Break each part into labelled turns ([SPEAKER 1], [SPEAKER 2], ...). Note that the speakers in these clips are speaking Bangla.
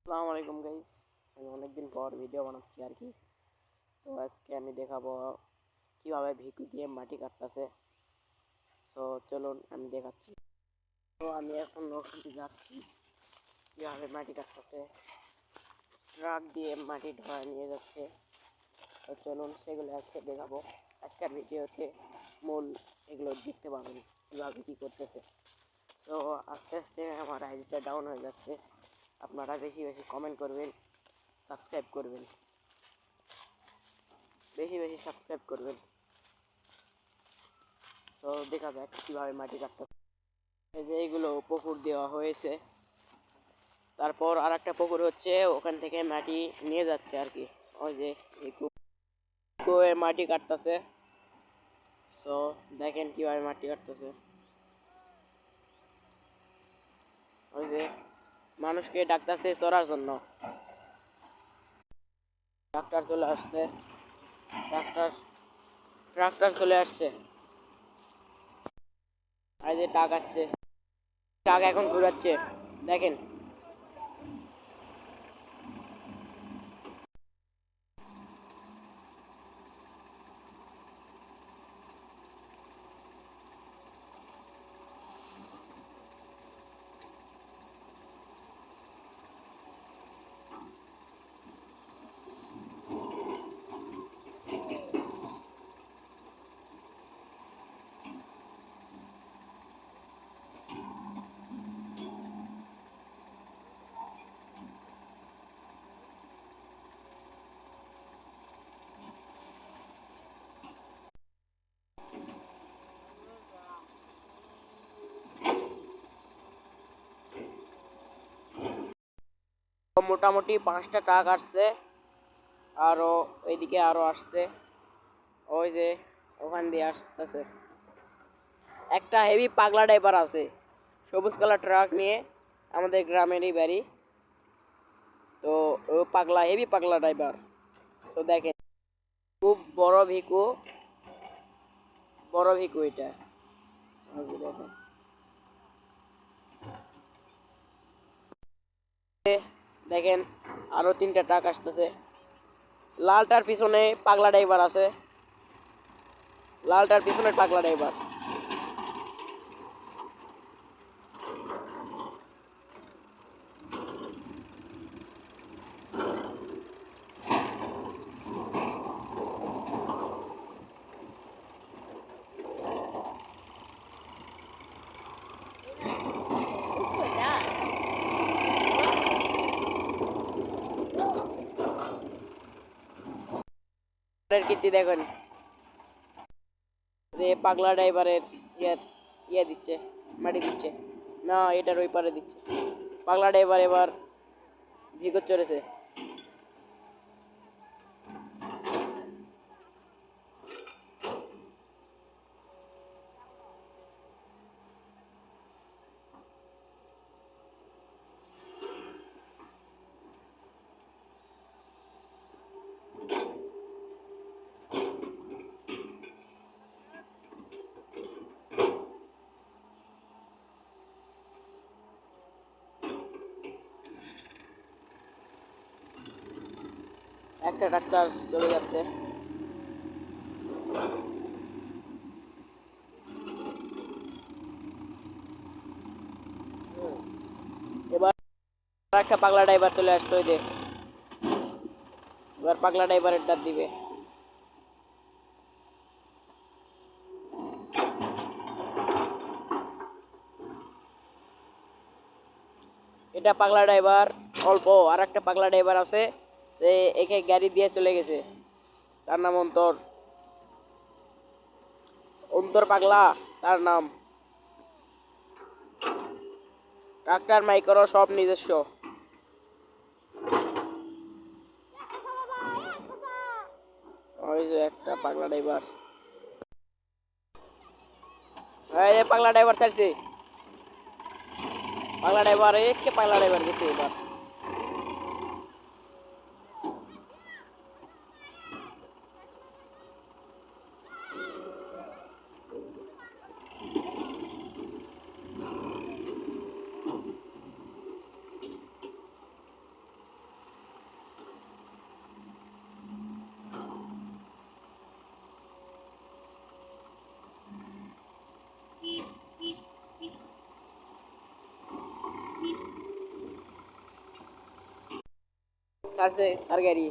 [SPEAKER 1] আসসালামু আলাইকুম গাইস। আমি অনেকদিন পর ভিডিও বানাচ্ছি আর কি। তো আজকে আমি দেখাবো কিভাবে ভিকু দিয়ে মাটি কাটতেছে। সো চলুন আমি দেখাচ্ছি। তো আমি এখন ওখানে যাচ্ছি, কিভাবে মাটি কাটতেছে, ট্রাক দিয়ে মাটি ধরা নিয়ে যাচ্ছে। তো চলুন সেগুলো আজকে দেখাবো। আজকের ভিডিওতে মূল এগুলো দেখতে পাবেন কীভাবে কী করতেছে। তো আস্তে আস্তে আমার আইডিটা ডাউন হয়ে যাচ্ছে। আপনারা বেশি বেশি কমেন্ট করবেন, সাবস্ক্রাইব করবেন, বেশি বেশি সাবস্ক্রাইব করবেন। তো দেখা যাক কীভাবে মাটি কাটতে। এই যে এইগুলো পুকুর দেওয়া হয়েছে, তারপর আর একটা পুকুর হচ্ছে, ওখান থেকে মাটি নিয়ে যাচ্ছে আর কি। ওই যে মাটি কাটতেছে। সো দেখেন কীভাবে মাটি কাটতেছে। ওই যে মানুষকে ডাকতেছে চড়ার জন্য। ট্রাক্টর চলে আসছে, ট্রাক্টর ট্রাক্টর চলে আসছে। এই যে ট্রাক আসছে, ট্রাক এখন ঘুরাচ্ছে দেখেন। মোটামুটি 5টা ট্রাক আসছে, আরও এইদিকে আরও আসছে। ওই যে ওখান দিয়ে আসতেছে একটা হেভি পাগলা ড্রাইভার আছে, সবুজ কালার ট্রাক নিয়ে। আমাদের গ্রামেরই বাড়ি। তো ও পাগলা, হেভি পাগলা ড্রাইভার। তো দেখেন খুব বড় ভিকু, বড় ভিকু এটা। দেখেন দেখেন আরো 3টা ট্রাক আসতেছে। লালটার পিছনে পাগলা ড্রাইভার আছে, লালটার পিছনে পাগলা ড্রাইভার। কীর্তি দেখেন, যে পাগলা ড্রাইভারের ইয়ে দিচ্ছে, মাটি দিচ্ছে না, এটার ওই পারে দিচ্ছে। পাগলা ড্রাইভার এবার ভিগত চড়েছে। একটা ট্রাক্টর চলে যাচ্ছে। এবার একটা পাগলা ড্রাইভার চলে আসছে, ওই যে এবার পাগলা ড্রাইভারের ডাক দিবে। এটা পাগলা ড্রাইভার অল্প, আর একটা পাগলা ড্রাইভার আছে, সে একে গাড়ি দিয়ে চলে গেছে। তার নাম অন্তর, অন্তর পাগলা তার নাম। ট্রাক্টর মাইক্রো সব নিজস্ব। ওই যে একটা পাগলা ড্রাইভার, এই যে পাগলা ড্রাইভার ছাড়ছে। পাগলা ড্রাইভার একে পাগলা ড্রাইভার গেছে এবার। ছাড়ছে তার গাড়ি,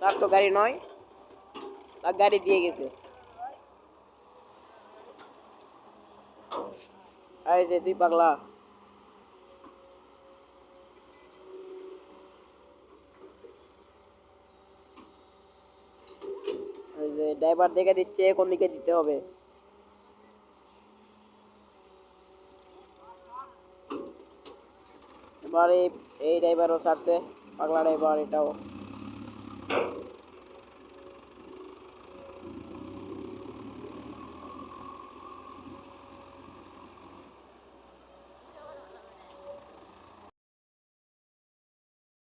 [SPEAKER 1] তার তো গাড়ি নয়, তার গাড়ি দিয়ে গেছে। এই যে তুই পাগলা, এই যে ড্রাইভার দেখে দিচ্ছে কোন দিকে দিতে হবে। এবার এই ড্রাইভারও ছাড়ছে, পাগলা ড্রাইভার এটাও।